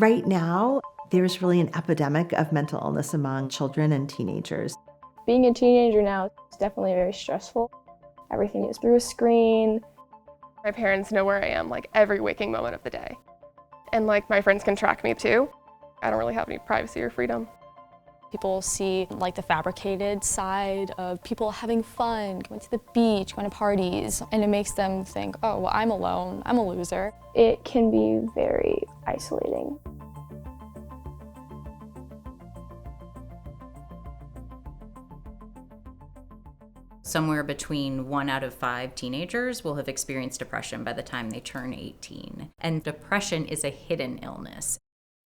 Right now, there's really an epidemic of mental illness among children and teenagers. Being a teenager now is definitely very stressful. Everything is through a screen. My parents know where I am like every waking moment of the day. And like my friends can track me too. I don't really have any privacy or freedom. People see like the fabricated side of people having fun, going to the beach, going to parties, and it makes them think, oh, well, I'm alone, I'm a loser. It can be very isolating. Somewhere between 1 out of 5 teenagers will have experienced depression by the time they turn 18. And depression is a hidden illness.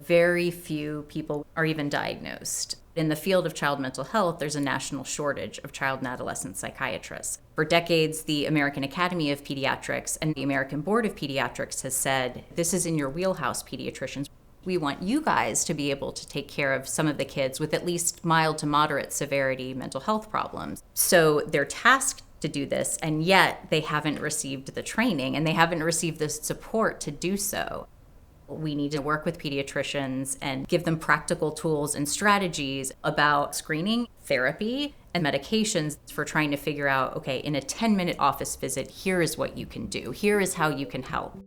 Very few people are even diagnosed. In the field of child mental health, there's a national shortage of child and adolescent psychiatrists. For decades, the American Academy of Pediatrics and the American Board of Pediatrics has said, this is in your wheelhouse, pediatricians. We want you guys to be able to take care of some of the kids with at least mild to moderate severity mental health problems. So they're tasked to do this, and yet they haven't received the training and they haven't received the support to do so. We need to work with pediatricians and give them practical tools and strategies about screening, therapy, and medications for trying to figure out, okay, in a 10-minute office visit, here is what you can do. Here is how you can help.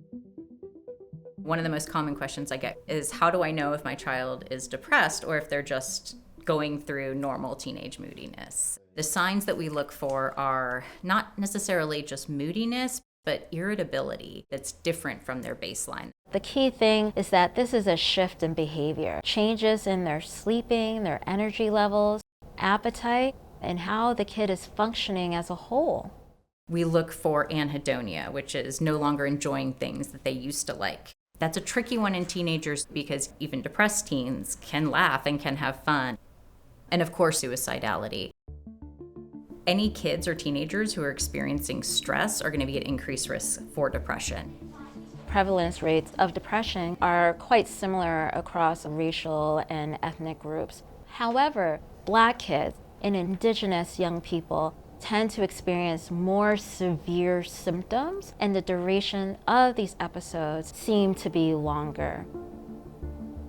One of the most common questions I get is, how do I know if my child is depressed or if they're just going through normal teenage moodiness? The signs that we look for are not necessarily just moodiness, but irritability that's different from their baseline. The key thing is that this is a shift in behavior, changes in their sleeping, their energy levels, appetite, and how the kid is functioning as a whole. We look for anhedonia, which is no longer enjoying things that they used to like. That's a tricky one in teenagers because even depressed teens can laugh and can have fun. And of course, suicidality. Any kids or teenagers who are experiencing stress are going to be at increased risk for depression. Prevalence rates of depression are quite similar across racial and ethnic groups. However, Black kids and Indigenous young people tend to experience more severe symptoms, and the duration of these episodes seem to be longer.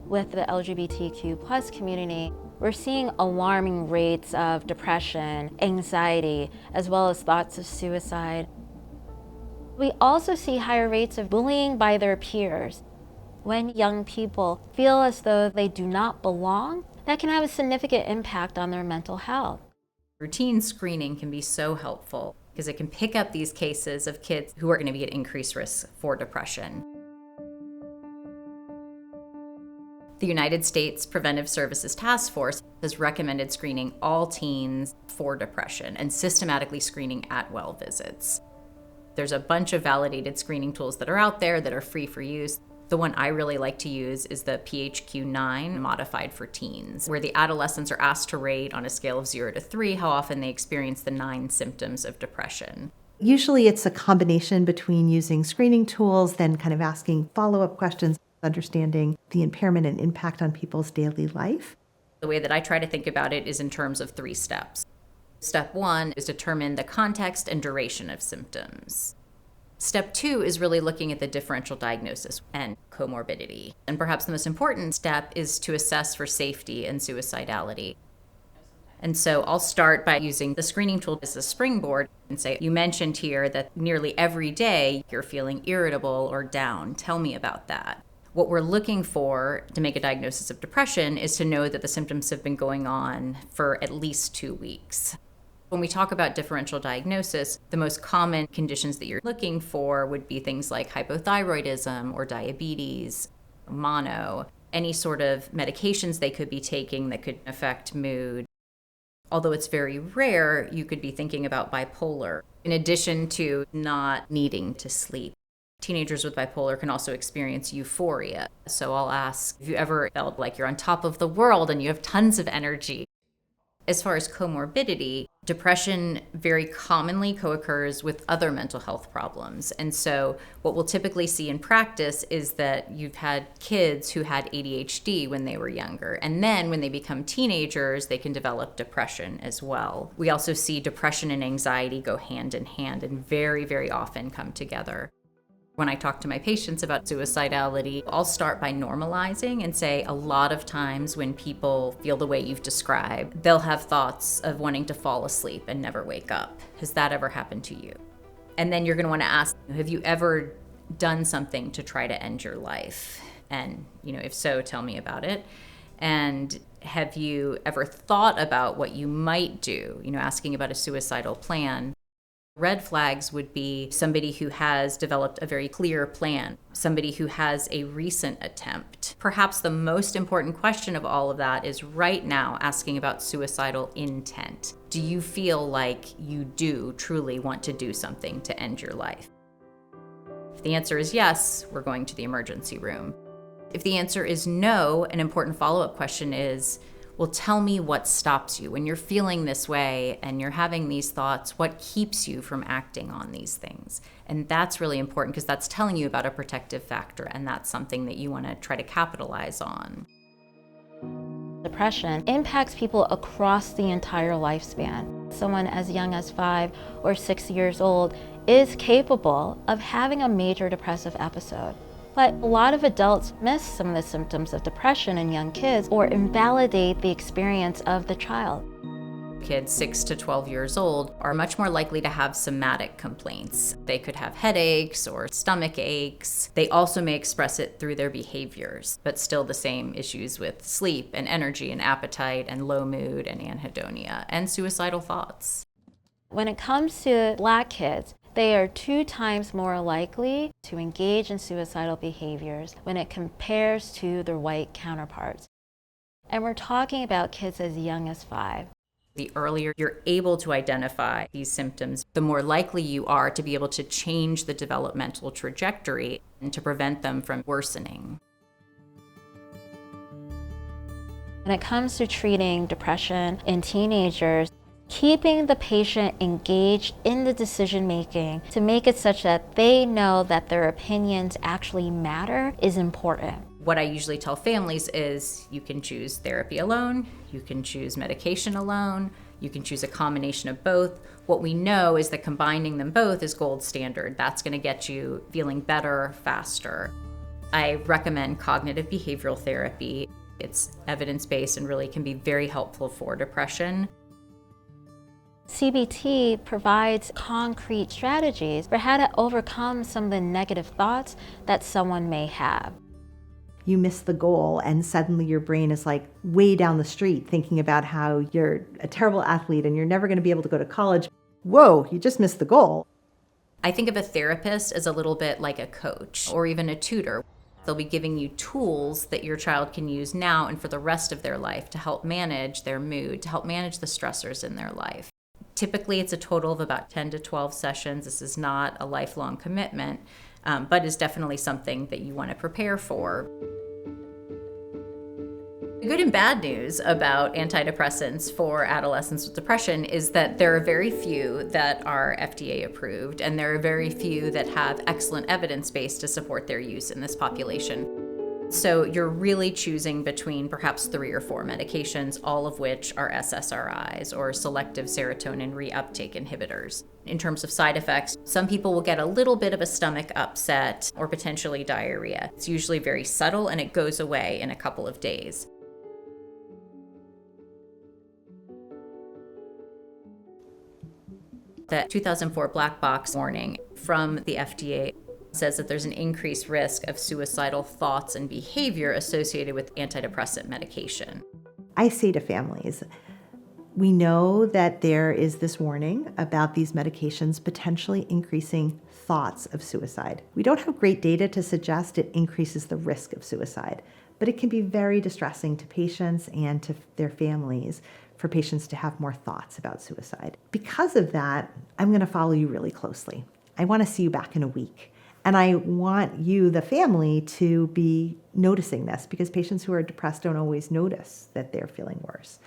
With the LGBTQ+ community, we're seeing alarming rates of depression, anxiety, as well as thoughts of suicide. We also see higher rates of bullying by their peers. When young people feel as though they do not belong, that can have a significant impact on their mental health. Routine screening can be so helpful because it can pick up these cases of kids who are going to be at increased risk for depression. The United States Preventive Services Task Force has recommended screening all teens for depression and systematically screening at well visits. There's a bunch of validated screening tools that are out there that are free for use. The one I really like to use is the PHQ-9 modified for teens, where the adolescents are asked to rate on a scale of 0 to 3 how often they experience the 9 symptoms of depression. Usually it's a combination between using screening tools, then kind of asking follow-up questions, understanding the impairment and impact on people's daily life. The way that I try to think about it is in terms of 3 steps. Step 1 is determine the context and duration of symptoms. Step 2 is really looking at the differential diagnosis and comorbidity. And perhaps the most important step is to assess for safety and suicidality. And so I'll start by using the screening tool as a springboard and say, you mentioned here that nearly every day you're feeling irritable or down. Tell me about that. What we're looking for to make a diagnosis of depression is to know that the symptoms have been going on for at least 2 weeks. When we talk about differential diagnosis, the most common conditions that you're looking for would be things like hypothyroidism or diabetes, mono, any sort of medications they could be taking that could affect mood. Although it's very rare, you could be thinking about bipolar, in addition to not needing to sleep. Teenagers with bipolar can also experience euphoria. So I'll ask, have you ever felt like you're on top of the world and you have tons of energy? As far as comorbidity, depression very commonly co-occurs with other mental health problems. And so what we'll typically see in practice is that you've had kids who had ADHD when they were younger. And then when they become teenagers, they can develop depression as well. We also see depression and anxiety go hand in hand and very, very often come together. When I talk to my patients about suicidality, I'll start by normalizing and say a lot of times when people feel the way you've described, they'll have thoughts of wanting to fall asleep and never wake up. Has that ever happened to you? And then you're going to want to ask, have you ever done something to try to end your life? And, if so, tell me about it. And have you ever thought about what you might do? Asking about a suicidal plan. Red flags would be somebody who has developed a very clear plan, somebody who has a recent attempt. Perhaps the most important question of all of that is right now asking about suicidal intent. Do you feel like you do truly want to do something to end your life? If the answer is yes, we're going to the emergency room. If the answer is no, an important follow-up question is, well, tell me what stops you. When you're feeling this way and you're having these thoughts, what keeps you from acting on these things? And that's really important because that's telling you about a protective factor, and that's something that you want to try to capitalize on. Depression impacts people across the entire lifespan. Someone as young as 5 or 6 years old is capable of having a major depressive episode. But a lot of adults miss some of the symptoms of depression in young kids or invalidate the experience of the child. Kids 6 to 12 years old are much more likely to have somatic complaints. They could have headaches or stomach aches. They also may express it through their behaviors, but still the same issues with sleep and energy and appetite and low mood and anhedonia and suicidal thoughts. When it comes to Black kids, they are 2 times more likely to engage in suicidal behaviors when it compares to their white counterparts. And we're talking about kids as young as 5. The earlier you're able to identify these symptoms, the more likely you are to be able to change the developmental trajectory and to prevent them from worsening. When it comes to treating depression in teenagers, keeping the patient engaged in the decision making to make it such that they know that their opinions actually matter is important. What I usually tell families is you can choose therapy alone, you can choose medication alone, you can choose a combination of both. What we know is that combining them both is gold standard. That's going to get you feeling better faster. I recommend cognitive behavioral therapy. It's evidence-based and really can be very helpful for depression. CBT provides concrete strategies for how to overcome some of the negative thoughts that someone may have. You miss the goal and suddenly your brain is like way down the street thinking about how you're a terrible athlete and you're never going to be able to go to college. Whoa, you just missed the goal. I think of a therapist as a little bit like a coach or even a tutor. They'll be giving you tools that your child can use now and for the rest of their life to help manage their mood, to help manage the stressors in their life. Typically, it's a total of about 10 to 12 sessions. This is not a lifelong commitment, but is definitely something that you want to prepare for. The good and bad news about antidepressants for adolescents with depression is that there are very few that are FDA approved, and there are very few that have excellent evidence base to support their use in this population. So you're really choosing between perhaps 3 or 4 medications, all of which are SSRIs or selective serotonin reuptake inhibitors. In terms of side effects, some people will get a little bit of a stomach upset or potentially diarrhea. It's usually very subtle and it goes away in a couple of days. The 2004 black box warning from the FDA says that there's an increased risk of suicidal thoughts and behavior associated with antidepressant medication. I say to families, we know that there is this warning about these medications potentially increasing thoughts of suicide. We don't have great data to suggest it increases the risk of suicide, but it can be very distressing to patients and to their families for patients to have more thoughts about suicide. Because of that, I'm going to follow you really closely. I want to see you back in a week. And I want you, the family, to be noticing this because patients who are depressed don't always notice that they're feeling worse,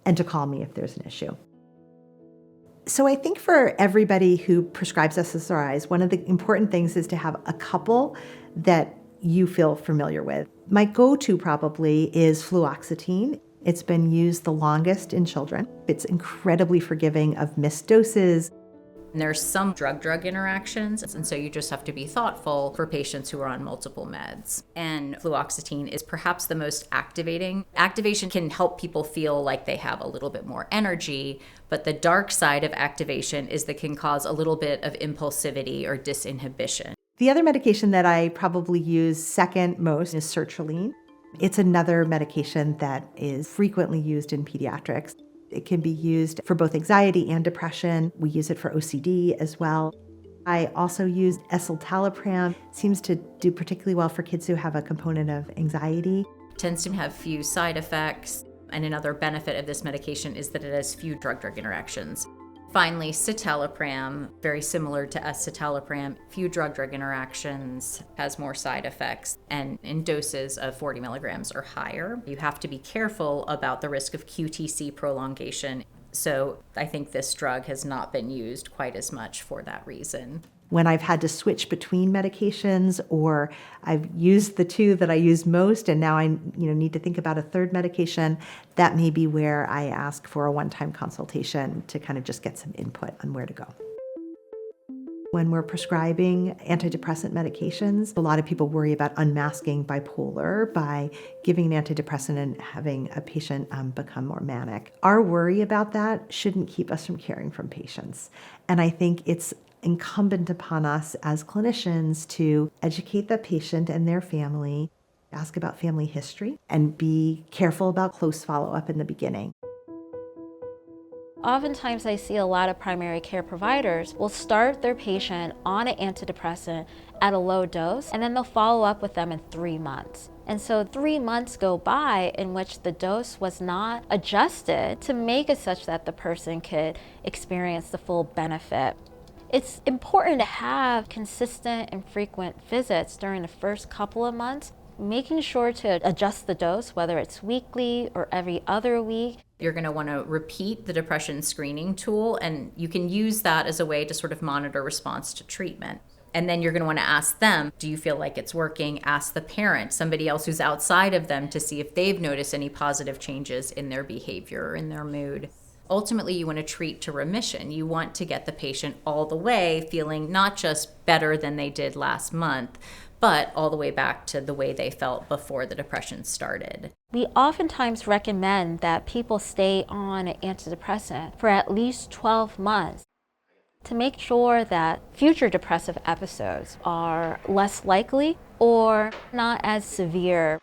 and to call me if there's an issue. So I think for everybody who prescribes SSRIs, one of the important things is to have a couple that you feel familiar with. My go-to probably is fluoxetine. It's been used the longest in children. It's incredibly forgiving of missed doses. And there's some drug-drug interactions, and so you just have to be thoughtful for patients who are on multiple meds. And fluoxetine is perhaps the most activating. Activation can help people feel like they have a little bit more energy, but the dark side of activation is that can cause a little bit of impulsivity or disinhibition. The other medication that I probably use second most is sertraline. It's another medication that is frequently used in pediatrics. It can be used for both anxiety and depression. We use it for OCD as well. I also use escitalopram. Seems to do particularly well for kids who have a component of anxiety. It tends to have few side effects, and another benefit of this medication is that it has few drug-drug interactions. Finally, citalopram, very similar to escitalopram, few drug-drug interactions, has more side effects, and in doses of 40 milligrams or higher. You have to be careful about the risk of QTC prolongation. So I think this drug has not been used quite as much for that reason. When I've had to switch between medications, or I've used the two that I use most and now I need to think about a third medication, that may be where I ask for a one-time consultation to kind of just get some input on where to go. When we're prescribing antidepressant medications, a lot of people worry about unmasking bipolar by giving an antidepressant and having a patient become more manic. Our worry about that shouldn't keep us from caring for patients. And I think it's incumbent upon us as clinicians to educate the patient and their family, ask about family history, and be careful about close follow-up in the beginning. Oftentimes I see a lot of primary care providers will start their patient on an antidepressant at a low dose, and then they'll follow up with them in 3 months. And so 3 months go by in which the dose was not adjusted to make it such that the person could experience the full benefit. It's important to have consistent and frequent visits during the first couple of months, making sure to adjust the dose, whether it's weekly or every other week. You're going to want to repeat the depression screening tool, and you can use that as a way to sort of monitor response to treatment. And then you're going to want to ask them, do you feel like it's working? Ask the parent, somebody else who's outside of them, to see if they've noticed any positive changes in their behavior or in their mood. Ultimately, you want to treat to remission. You want to get the patient all the way feeling not just better than they did last month, but all the way back to the way they felt before the depression started. We oftentimes recommend that people stay on an antidepressant for at least 12 months to make sure that future depressive episodes are less likely or not as severe.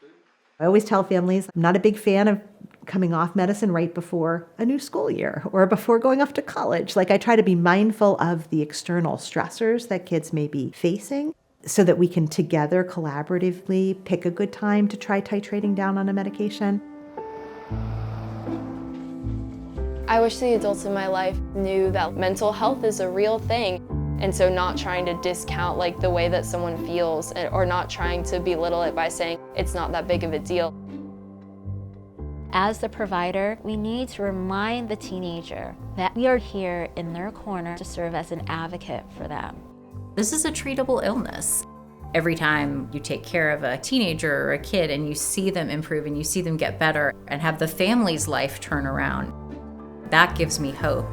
I always tell families I'm not a big fan of coming off medicine right before a new school year or before going off to college. I try to be mindful of the external stressors that kids may be facing so that we can together collaboratively pick a good time to try titrating down on a medication. I wish the adults in my life knew that mental health is a real thing. And so not trying to discount the way that someone feels, or not trying to belittle it by saying it's not that big of a deal. As the provider, we need to remind the teenager that we are here in their corner to serve as an advocate for them. This is a treatable illness. Every time you take care of a teenager or a kid and you see them improve and you see them get better and have the family's life turn around, that gives me hope.